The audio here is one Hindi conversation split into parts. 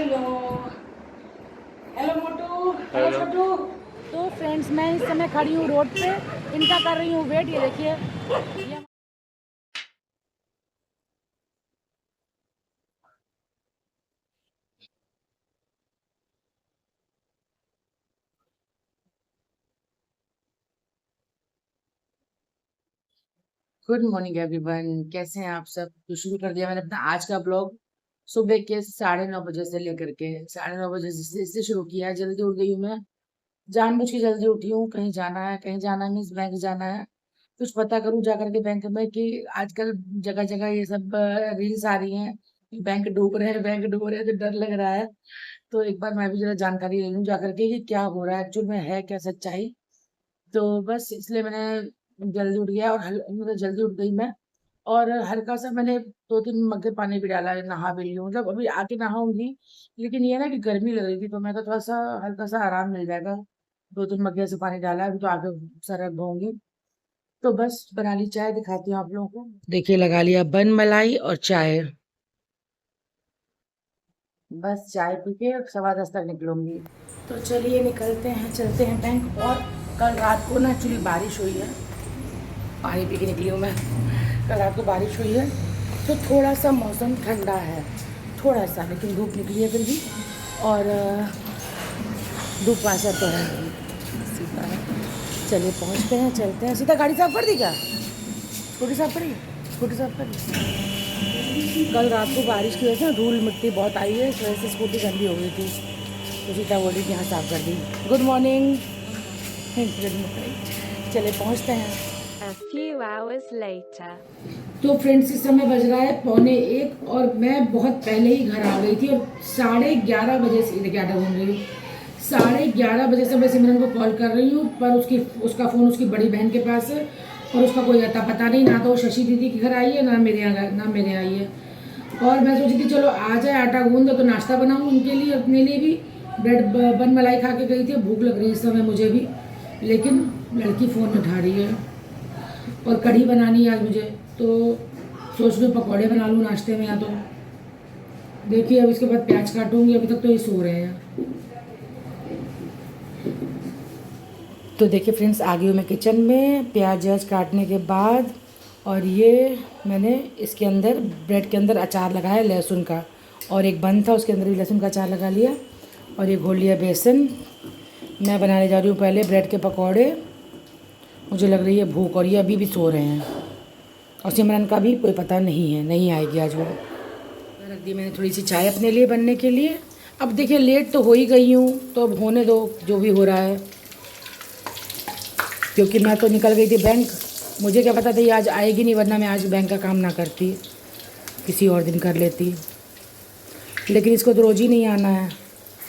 हेलो हेलो मोटू, हेलो हेलो। छोटू। तो फ्रेंड्स, मैं इस समय खड़ी हूँ रोड पे, इनका कर रही हूँ वेट। ये देखिए, ये गुड मॉर्निंग एवरीवन, कैसे हैं आप सब। तो शुरू कर दिया मैंने अपना आज का ब्लॉग। सुबह के 9:30 बजे से लेकर के 9:30 बजे से शुरू किया है। जल्दी उठ गई हूँ मैं, जानबूझ के जल्दी उठी हूँ। कहीं जाना है, मीन्स बैंक जाना है। कुछ पता करूँ जा करके बैंक में कि आजकल जगह जगह ये सब रील्स आ रही हैं, बैंक डूब रहे हैं, बैंक डूब रहे हैं, तो डर लग रहा है। तो एक बार मैं भी जरा जानकारी ले लूँ जा करके कि क्या हो रहा है, एक्चुअल में है क्या सच्चाई। तो बस इसलिए मैंने जल्दी उठ गया और मतलब जल्दी उठ गई मैं। और हल्का सा मैंने 2-3 मग्गे पानी भी डाला है, नहा भी ली हूँ, मतलब अभी आके नहाऊंगी। लेकिन ये ना कि गर्मी लग रही थी, तो मैं तो थोड़ा सा हल्का सा आराम मिल जाएगा। 2-3 मग्गे से पानी डाला है, अभी तो आके सर रख धोऊंगी। तो बस बना ली चाय, दिखाती हूँ आप लोगों को। देखिए, लगा लिया बन मलाई और चाय। बस चाय पी के 10:15 तक निकलूंगी। तो चलिए निकलते हैं, चलते हैं बैंक। और कल रात को ना एक्चुअली बारिश हुई है, पानी पी के निकली हूँ मैं। कल रात को बारिश हुई है, तो थोड़ा सा मौसम ठंडा है, थोड़ा सा, लेकिन धूप निकली है फिर भी। और धूप आशा तो है सीधा है। चलिए पहुँचते हैं, चलते हैं सीधा। गाड़ी साफ कर दी क्या? स्कूटी साफ करी? स्कूटी साफ करी। कल रात को बारिश की वजह से ना धूल मिट्टी बहुत आई है, इस वजह से स्कूटी गंदी हो गई थी, तो सीता बोली कि यहाँ साफ कर दी। Good morning. चले पहुँचते हैं। A few hours later. तो फ्रेंड्स, इस समय बज रहा है 1:45 और मैं बहुत पहले ही घर आ गई थी। और 11:30 बजे से, देखिए आटा घूम रही हूँ, 11:30 बजे से मैं सिमरन को कॉल कर रही हूँ, पर उसका फ़ोन उसकी बड़ी बहन के पास है और उसका कोई अता पता नहीं। ना तो वो शशि दीदी के घर आई है, ना मेरे आई है। और मैं सोची थी चलो आ जाए, आटा गूंद दो तो नाश्ता बनाऊँ उनके लिए, अपने लिए भी। ब्रेड बन मलाई खा के गई थी, भूख लग रही है इस समय मुझे भी। लेकिन लड़की फ़ोन उठा रही है और कढ़ी बनानी है आज मुझे। तो सोच रही हूँ पकौड़े बना लूँ नाश्ते में, या तो देखिए अब इसके बाद प्याज काटूंगी। अभी तक तो ये सो रहे हैं। तो देखिए फ्रेंड्स, आ गई हूँ मैं किचन में प्याज व्याज काटने के बाद। और ये मैंने इसके अंदर, ब्रेड के अंदर अचार लगाया लहसुन का, और एक बन था उसके अंदर भी लहसुन का अचार लगा लिया। और ये घोल लिया बेसन। मैं बनाने जा रही हूँ पहले ब्रेड के पकौड़े। मुझे लग रही है भूख, और ये अभी भी सो रहे हैं। और सिमरन का भी कोई पता नहीं है, नहीं आएगी आज वो। रख दी मैंने थोड़ी सी चाय अपने लिए बनने के लिए। अब देखिए लेट तो हो ही गई हूँ, तो अब होने दो जो भी हो रहा है, क्योंकि मैं तो निकल गई थी बैंक। मुझे क्या पता था ये आज आएगी नहीं, वरना मैं आज बैंक का काम ना करती, किसी और दिन कर लेती। लेकिन इसको तो रोज़ ही नहीं आना है,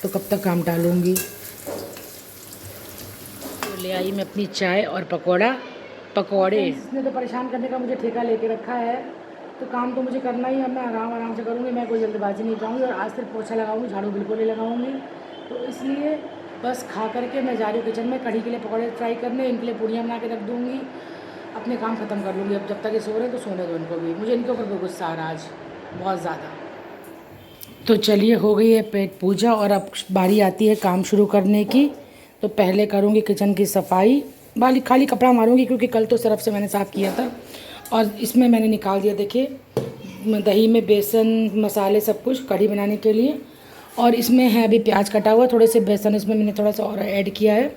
तो कब तक काम टालूँगी। तो ले आई मैं अपनी चाय और पकौड़े। इसने तो परेशान करने का मुझे ठेका लेके रखा है, तो काम तो मुझे करना ही है। मैं आराम आराम से करूँगी, मैं कोई जल्दबाजी नहीं चाहूँगी। और आज सिर्फ पोछा लगाऊँगी, झाड़ू बिल्कुल नहीं लगाऊँगी। तो इसलिए बस खा करके मैं जा रही हूँ किचन में कढ़ी के लिए पकौड़े फ्राई करने, इनके लिए पूड़ियाँ बना के रख दूँगी, अपने काम ख़त्म कर लूँगी। अब जब तक ये सो रहे हैं तो सोने दो इनको भी। मुझे इनके ऊपर भी गुस्सा आ रहा है आज बहुत ज़्यादा। तो चलिए, हो गई है पेट पूजा और अब बारी आती है काम शुरू करने की। तो पहले करूँगी किचन की सफाई, बाली खाली कपड़ा मारूंगी, क्योंकि कल तो सरफ से मैंने साफ़ किया था। और इसमें मैंने निकाल दिया, देखिए दही में बेसन मसाले सब कुछ कढ़ी बनाने के लिए। और इसमें है अभी प्याज कटा हुआ, थोड़े से बेसन इसमें मैंने थोड़ा सा और ऐड किया है।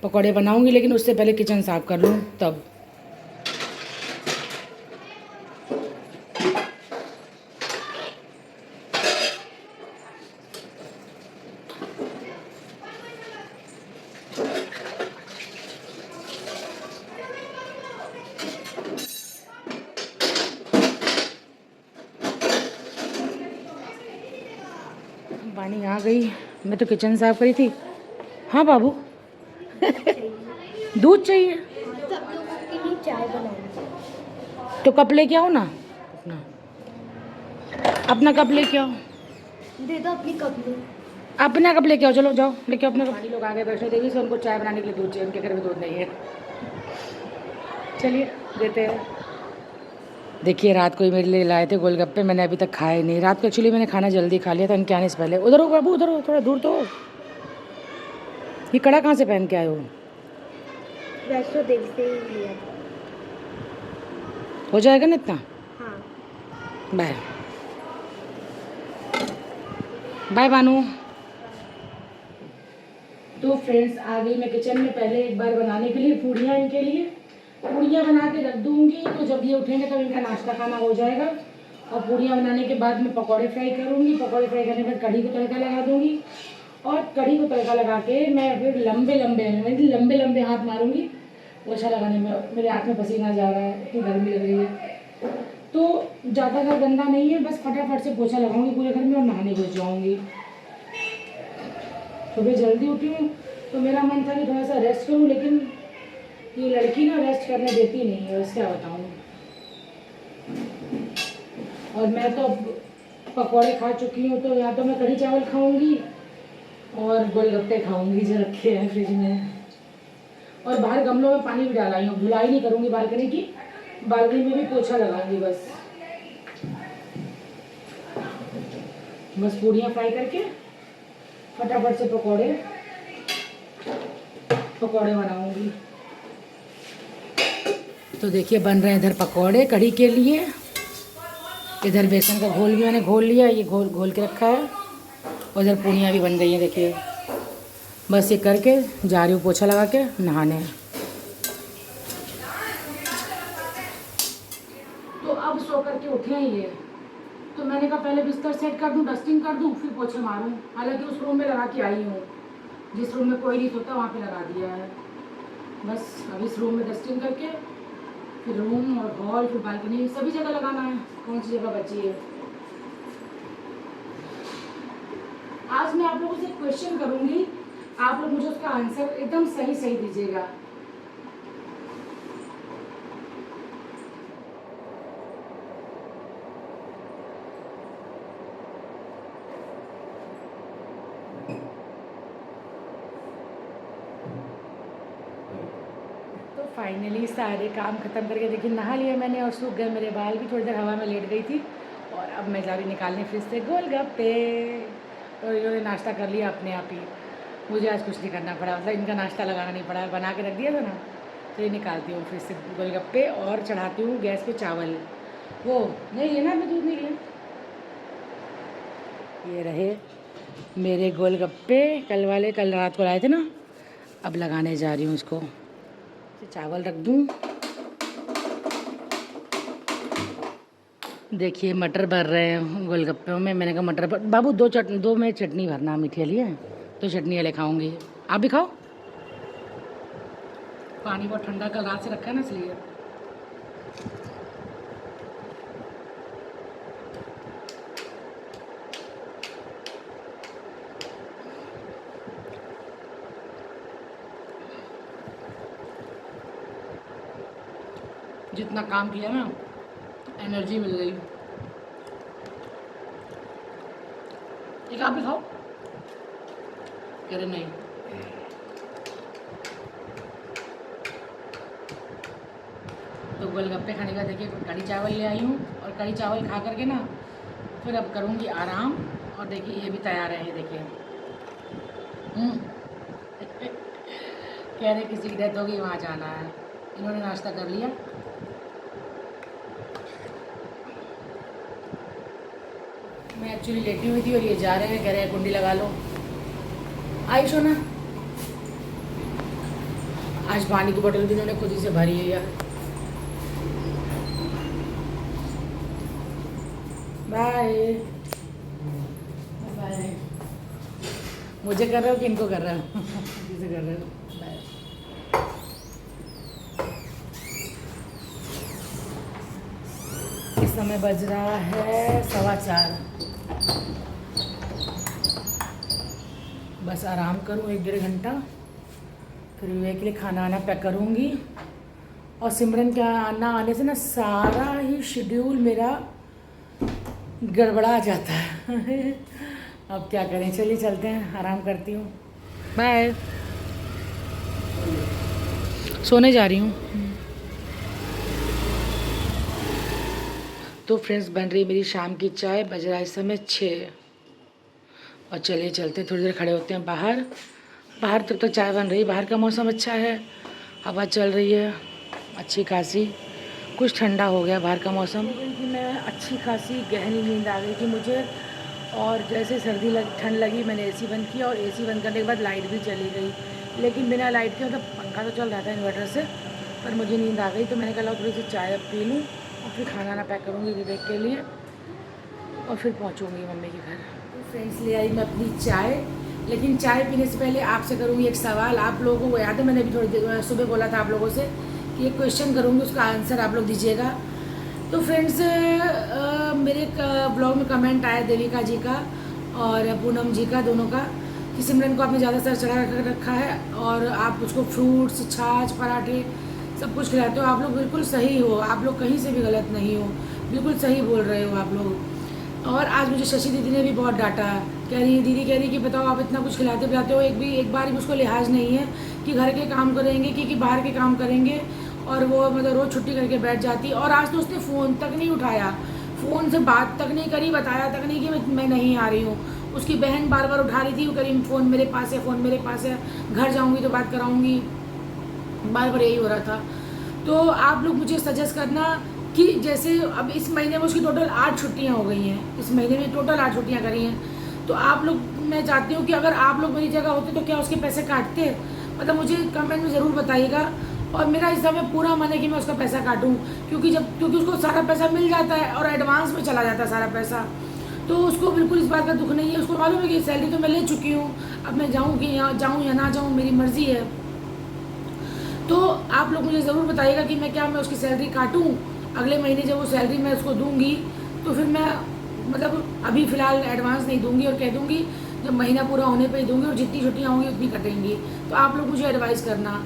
पकौड़े बनाऊंगी, लेकिन उससे पहले किचन साफ़ कर लूँ तब। पानी आ गई, मैं तो किचन साफ़ करी थी। हाँ बाबू, दूध चाहिए चाय बनानी। तो कप लेके आओ ना, अपना अपना कप लेके आओ। दे दो अपनी कप में। अपना कप लेके आओ, चलो जाओ लेके आओ अपना कप। लोग आ गए वैष्णो देवी से, उनको चाय बनाने के लिए दूध चाहिए, उनके घर में दूध नहीं है। चलिए देते हैं। देखिए रात को ही मेरे लिए लाए थे गोलगप्पे, मैंने अभी तक खाए नहीं। रात को एक्चुअली मैंने खाना जल्दी खा लिया था इनके आने से पहले। उधर हो बाबू, उधर हो, थोड़ा दूर तो हो। ये कड़ा कहाँ से पहन के आए हो? वैष्णो देवी से ही लिया था। हो जाएगा ना इतना? हाँ। बाय बाय बानू। तो फ्रेंड्स आ गई मैं किचन में, पहले एक बार बनाने के लिए पूड़ियाँ इनके लिए। पूड़ियाँ बना के रख दूँगी तो जब ये उठेंगे तब इनका नाश्ता खाना हो जाएगा। और पूड़ियाँ बनाने के बाद मैं पकौड़े फ्राई करूँगी। पकौड़े फ्राई करने के बाद कढ़ी को तड़का लगा दूँगी। और कढ़ी को तड़का लगा के मैं फिर लंबे लंबे हाथ मारूँगी पोछा लगाने में। मेरे हाथ में पसीना जा रहा है, इतनी गर्मी लग रही है। तो ज़्यादा घर गंदा नहीं है, बस फटाफट से पोछा लगाऊंगी पूरे घर में और नहाने को जाऊँगी। सुबह जल्दी उठी हूँ तो मेरा मन था कि थोड़ा सा रेस्ट करूँ, लेकिन ये लड़की ना रेस्ट करने देती नहीं है, बस क्या बताऊँ। और मैं तो अब पकौड़े खा चुकी हूँ, तो या तो मैं कढ़ी चावल खाऊंगी और गोलगप्पे खाऊंगी जो रखे हैं फ्रिज में। और बाहर गमलों में पानी भी डाला हूँ, धुलाई नहीं करूँगी बालकनी की। बालकनी में भी पोछा लगाऊंगी बस। पूड़ियाँ फ्राई करके फटाफट से पकौड़े बनाऊंगी। तो देखिए बन रहे हैं इधर पकौड़े कढ़ी के लिए। इधर बेसन का घोल भी मैंने घोल लिया, ये घोल के रखा है। और इधर पूड़ियाँ भी बन गई हैं देखिए। बस ये करके जा रही हूँ पोछा लगा के नहाने। तो अब सो करके उठे ही ये, तो मैंने कहा पहले बिस्तर सेट कर दूँ, डस्टिंग कर दूँ, फिर पोछे मारूँ। हालांकि उस रूम में लगा के आई हूँ, जिस रूम में कोई नहीं सोता वहाँ पे लगा दिया है। बस अब इस रूम में डस्टिंग करके फिर रूम और हॉल फिर बालकनी सभी जगह लगाना है। कौन सी जगह बची है? आज मैं आप लोगों से क्वेश्चन करूँगी, आप लोग मुझे उसका आंसर एकदम सही दीजिएगा। तो फाइनली सारे काम ख़त्म करके देखिए नहा लिया मैंने और सूख गए मेरे बाल भी। थोड़ी देर हवा में लेट गई थी। और अब मैं जा रही निकालने फ्रिज से गोलगप्पे। और इन्होंने नाश्ता कर लिया अपने आप ही, मुझे आज कुछ नहीं करना पड़ा, मतलब इनका नाश्ता लगाना नहीं पड़ा, बना के रख दिया था ना। तो ये निकालती हूँ फ्रिज से गोलगप्पे और चढ़ाती हूँ गैस पे चावल। वो नहीं लेना, मैं दूध नहीं लिया। ये रहे मेरे गोलगप्पे कल वाले, कल रात को लाए थे ना। अब लगाने जा रही हूँ इसको। तो चावल रख दूँ। देखिए मटर भर रहे हैं गोलगप्पों में। मैंने कहा मटर भर बाबू, दो में चटनी भरना मीठी वाली है, तो चटनी वाले खाऊंगी। आप भी खाओ। पानी बहुत ठंडा कल रात से रखा है ना, इसलिए। जितना काम किया ना, एनर्जी मिल गई। एक आप भी खाओ। कह रहे नहीं। तो गोलगप्पे खाने का देखिए कढ़ी चावल ले आई हूँ। और कढ़ी चावल खा करके ना फिर अब करूँगी आराम। और देखिए ये भी तैयार है, ये देखिए। कह रहे किसी की डेथ होगी वहाँ जाना है। इन्होंने नाश्ता कर लिया। मैं एक्चुअली लेटी हुई थी और ये जा रहे हैं, कह रहे हैं कुंडी लगा लो। आई सोना। आज पानी की बोतल भी इन्होंने खुद ही से भरी है यार। Bye bye. मुझे कर रहे हो कि इनको कर रहे हो? किसे कर रहे हो? बाय। इस समय बज रहा है 4:15। बस आराम करूँ 1-1.5 घंटा, फिर विवेक के लिए खाना आना पैक करूँगी। और सिमरन के आना आने से ना सारा ही शेड्यूल मेरा गड़बड़ा जाता है। अब क्या करें, चलिए चलते हैं, आराम करती हूँ। बाय। सोने जा रही हूँ। तो फ्रेंड्स बन रही है मेरी शाम की चाय, बज रहा है इस समय 6। और चलिए चलते हैं, थोड़ी देर खड़े होते हैं बाहर। बाहर तब तक चाय बन रही है। बाहर का मौसम अच्छा है, हवा चल रही है अच्छी खासी, कुछ ठंडा हो गया बाहर का मौसम। मैं अच्छी खासी गहरी नींद आ गई थी मुझे, और जैसे ठंड लगी मैंने एसी बंद किया, और एसी बंद करने के बाद लाइट भी चली गई। लेकिन बिना लाइट के मतलब पंखा तो चल रहा था इन्वर्टर से, पर मुझे नींद आ गई। तो मैंने कहा थोड़ी सी चाय अब पी लूँ और फिर खाना पैक करूँगी विवेक के लिए, और फिर पहुँचूँगी मम्मी के घर। तो फ्रेंड्स ले आई मैं अपनी चाय, लेकिन चाय पीने से पहले आपसे करूँगी एक सवाल। आप लोगों को याद है मैंने अभी थोड़ी देर सुबह बोला था आप लोगों से कि एक क्वेश्चन करूँगी, उसका आंसर आप लोग दीजिएगा। तो फ्रेंड्स मेरे ब्लॉग में कमेंट आया देविका जी का और पूनम जी का, दोनों का, कि सिमरन को आपने ज़्यादा सर चढ़ा रखा है और आप उसको फ्रूट्स, छाछ, पराठे सब कुछ खिलाते हो। आप लोग बिल्कुल सही हो, आप लोग कहीं से भी गलत नहीं हो, बिल्कुल सही बोल रहे हो आप लोग। और आज मुझे शशि दीदी ने भी बहुत डांटा, कह रही कि बताओ आप इतना कुछ खिलाते पिलाते हो, एक बार भी उसको लिहाज नहीं है कि घर के काम करेंगे कि बाहर के काम करेंगे, और वो मतलब रोज़ छुट्टी करके बैठ जाती। और आज तो उसने फ़ोन तक नहीं उठाया, फ़ोन से बात तक नहीं करी, बताया तक नहीं कि मैं नहीं आ रही हूँ। उसकी बहन बार बार उठा रही थी, वो करी फ़ोन मेरे पास है, फ़ोन मेरे पास है, घर जाऊँगी तो बात कराऊँगी, बार बार यही हो रहा था। तो आप लोग मुझे सजेस्ट करना कि जैसे अब इस महीने में उसकी टोटल 8 छुट्टियाँ हो गई हैं, इस महीने में टोटल 8 छुट्टियाँ करी हैं। तो आप लोग, मैं चाहती हूँ कि अगर आप लोग मेरी जगह होते तो क्या उसके पैसे काटते, मतलब मुझे कमेंट में ज़रूर बताइएगा। और मेरा इस समय पूरा मन है कि मैं उसका पैसा काटूँ, क्योंकि उसको सारा पैसा मिल जाता है और एडवांस में चला जाता है सारा पैसा, तो उसको बिल्कुल इस बात का दुख नहीं है। उसको मालूम है कि सैलरी तो मैं ले चुकी हूँ, अब मैं जाऊँ कि यहाँ जाऊँ या ना जाऊँ मेरी मर्ज़ी है। तो आप लोग मुझे ज़रूर बताइएगा कि मैं उसकी सैलरी काटूँ अगले महीने, जब वो सैलरी मैं उसको दूँगी तो फिर मैं मतलब अभी फ़िलहाल एडवांस नहीं दूँगी, और कह दूँगी जब महीना पूरा होने पे ही दूँगी, और जितनी छुट्टियाँ होंगी उतनी कटेंगी। तो आप लोग मुझे एडवाइस करना।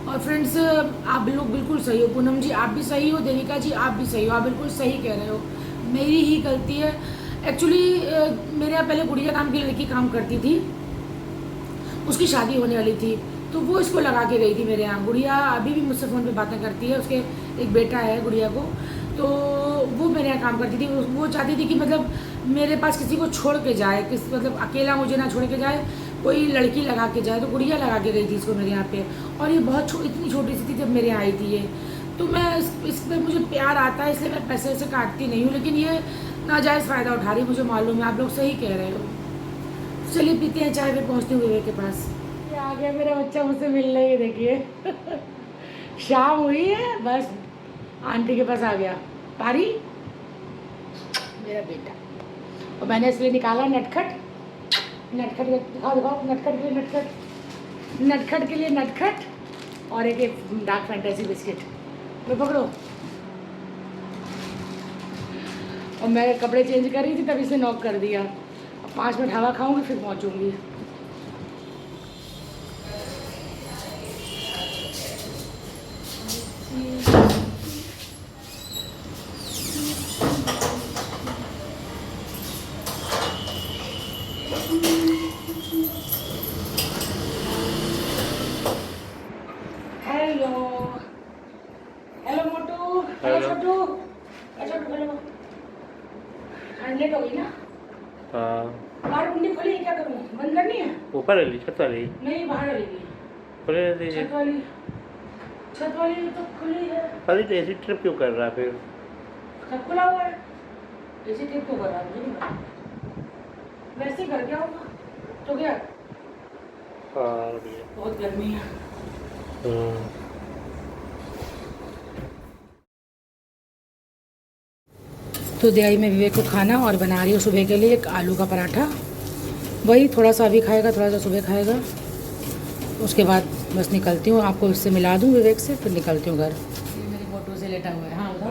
और फ्रेंड्स आप लोग बिल्कुल सही हो, पूनम जी आप भी सही हो, देविका जी आप भी सही हो, आप बिल्कुल सही कह रहे हो, मेरी ही गलती है। एक्चुअली मेरे यहाँ पहले गुड़िया नाम की लड़की काम करती थी, उसकी शादी होने वाली थी, तो वो इसको लगा के गई थी मेरे यहाँ। गुड़िया अभी भी मुझसे फ़ोन पे बातें करती है, उसके एक बेटा है गुड़िया को, तो वो मेरे यहाँ काम करती थी। वो चाहती थी कि मतलब मेरे पास किसी को छोड़ के जाए, मतलब अकेला मुझे ना छोड़ के जाए, कोई लड़की लगा के जाए। तो गुड़िया लगा के गई थी इसको मेरे यहाँ पे, और ये बहुत इतनी छोटी सी थी जब मेरे यहाँ आई थी ये। तो मैं इस पर मुझे प्यार आता है, इसलिए मैं पैसे वैसे काटती नहीं हूँ, लेकिन ये नाजायज़ फ़ायदा उठा रही है, मुझे मालूम है, आप लोग सही कह रहे हो। चलिए पीते हैं चाय, फिर पहुँचते हुए विवेक के पास। ये आ गया मेरा बच्चा मुझसे मिलने, ये देखिए शाम हुई है बस आंटी के पास आ गया पारी, मेरा बेटा। और मैंने इसलिए निकाला नटखट दिखाओ नटखट के लिए नटखट, और एक डार्क फैंटेसी बिस्किट, लो पकड़ो। और मैं कपड़े चेंज कर रही थी तभी से नॉक कर दिया। अब 5 मिनट हवा खाऊंगी फिर पहुंचूंगी। हेलो मोटू, हेलो छोटू, हेलो। लेट हो गई ना? हाँ। बाहर कुंडी खोली है, क्या करूँ, बंद करनी है? ऊपर वाली छत वाली? नहीं बाहर वाली की। खोले दीजिए। छत वाली तो खुली है। अरे तो ऐसी ट्रिप क्यों कर रहा है फिर? सब खुला हुआ है, ऐसी ट्रिप क्यों कर रहा है मुझे नहीं पता, वैसे ही कर गया होगा तो क्या। हाँ बहुत गर्मी है। तो दे आई मैं विवेक को खाना, और बना रही हूँ सुबह के लिए एक आलू का पराठा। वही थोड़ा सा अभी खाएगा, थोड़ा सा सुबह खाएगा, उसके बाद बस निकलती हूँ। आपको इससे मिला दूँ विवेक से, फिर निकलती हूँ घर। मेरी फोटो से लेटा हुआ है। हाँ बताओ।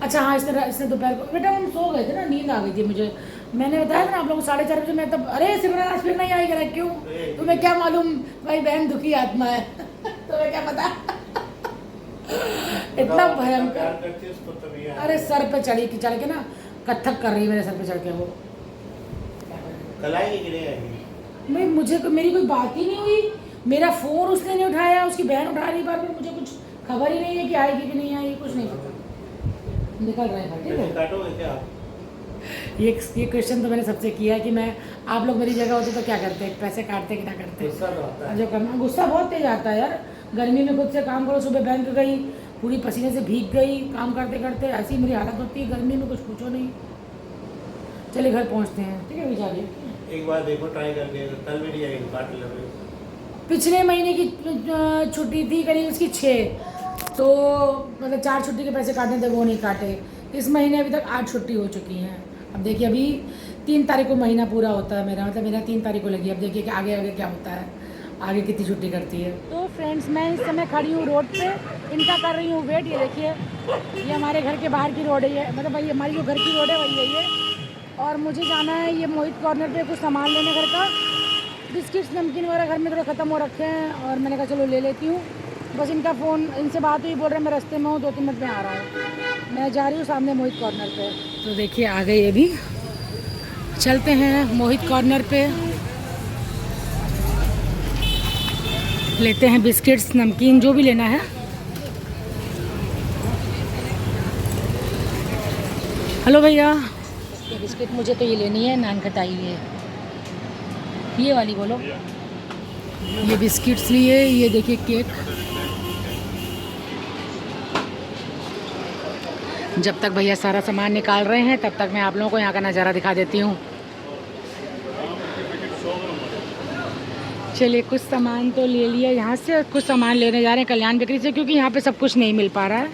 अच्छा हाँ, इसने दोपहर को, बेटा हम सो गए थे ना, नींद आ गई थी मुझे। मैंने बताया था ना आप लोगों को 4:30 बजे, मैं तब अरे सिमरन आज फिर नहीं आएगा, क्यों? तुम्हें क्या मालूम भाई, बहन दुखी आत्मा है तुम्हें क्या पता इतना भयंकर। अरे सर पे चढ़ के ना कथक कर रही है मेरे सर पे चढ़ के। वो मैं मुझे मेरी कोई बात ही नहीं हुई, मेरा फ़ोन उसने नहीं उठाया, उसकी बहन उठा रही बार बार, मुझे कुछ खबर ही नहीं है कि आएगी कि नहीं आएगी, कुछ नहीं पता। निकल रहे हैं, ठीक पैसे है। काटोगे क्या आप? ये क्वेश्चन तो मैंने सबसे किया है कि मैं, आप लोग मेरी जगह होते तो क्या करते, पैसे काटते कि ना करते। गुस्सा तो आता है। जो करना, गुस्सा बहुत तेज आता है यार। गर्मी में खुद से काम करो, सुबह बैंक गई, पूरी पसीने से भीग गई, काम करते करते ऐसी मेरी हालत होती है गर्मी में, कुछ पूछो नहीं। चलिए घर पहुंचते हैं, ठीक है बेचारी। एक बार देखो ट्राई करके, कल भी नहीं आएगी, काट लो। पिछले महीने की छुट्टी थी करीब उसकी 6, तो मतलब 4 छुट्टी के पैसे काटने थे, वो नहीं काटे। इस महीने अभी तक 8 छुट्टी हो चुकी हैं। अब देखिए अभी 3 तारीख को महीना पूरा होता है मेरा, मतलब मेरा 3 तारीख को लगी। अब देखिए कि आगे आगे क्या होता है, आगे कितनी छुट्टी करती है। तो फ्रेंड्स मैं इस समय खड़ी हूँ रोड पे, इनका कर रही हूँ वेट। ये देखिए ये हमारे घर के बाहर की रोड है, ये मतलब भाई हमारी जो घर की रोड है वही है ये। और मुझे जाना है ये मोहित कॉर्नर पे कुछ सामान लेने घर का। बिस्किट्स नमकीन वगैरह घर में थोड़े ख़त्म हो रखे हैं, और मैंने कहा चलो ले लेती हूँ। बस इनका फ़ोन, इनसे बात हुई, बोल रहे हैं मैं रास्ते में हूँ, 2-3 मिनट में आ रहा है। मैं जा रही हूँ सामने मोहित कॉर्नर पे। तो देखिए आ गए, ये भी चलते हैं मोहित कॉर्नर पे, लेते हैं बिस्किट्स नमकीन जो भी लेना है। हेलो भैया, ये बिस्किट मुझे तो ये लेनी है, नान खटाई है, ये वाली बोलो। ये बिस्किट्स लिए, ये देखिए केक। जब तक भैया सारा सामान निकाल रहे हैं तब तक मैं आप लोगों को यहाँ का नज़ारा दिखा देती हूँ। चलिए कुछ सामान तो ले लिया यहाँ से, कुछ सामान लेने जा रहे हैं कल्याण बेकरी से, क्योंकि यहाँ पे सब कुछ नहीं मिल पा रहा है।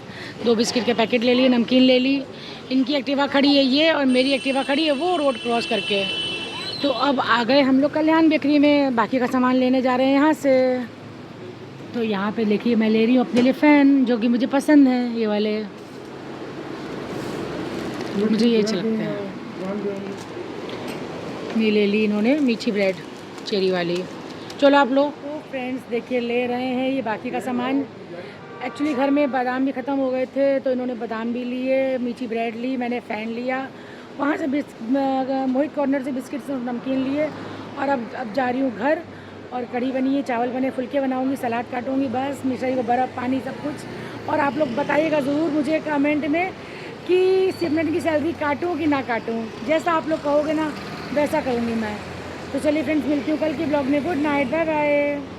2 बिस्किट के पैकेट ले लिए, नमकीन ले ली। इनकी एक्टिवा खड़ी है ये, और मेरी एक्टिवा खड़ी है वो रोड क्रॉस करके। तो अब आ गए हम लोग कल्याण बेकरी में, बाकी का सामान लेने जा रहे हैं यहाँ से। तो यहाँ पे देखिए मैं ले रही हूँ अपने लिए फ़ैन, जो कि मुझे पसंद है, ये वाले, मुझे ये अच्छे लगते हैं। ये ले ली इन्होंने मीठी ब्रेड चेरी वाली। चलो आप लोग। तो फ्रेंड्स देखिए ले रहे हैं ये बाकी का सामान। एक्चुअली घर में बादाम भी ख़त्म हो गए थे, तो इन्होंने बादाम भी लिए, मीठी ब्रेड ली, मैंने फ़ैन लिया। वहाँ से मोहित कॉर्नर से बिस्किट्स और नमकीन लिए, और अब जा रही हूँ घर। और कढ़ी बनी है, चावल बने, फुलके बनाऊँगी, सलाद काटूँगी, बस मिठाई को बर्फ़ पानी सब कुछ। और आप लोग बताइएगा ज़रूर मुझे कमेंट में कि सिमरन की सैलरी काटूँ कि ना काटूँ। जैसा आप लोग कहोगे ना वैसा करूँगी मैं। तो चलिए फ्रेंड्स मिलती हूँ कल के ब्लॉग में। Good night, bye bye.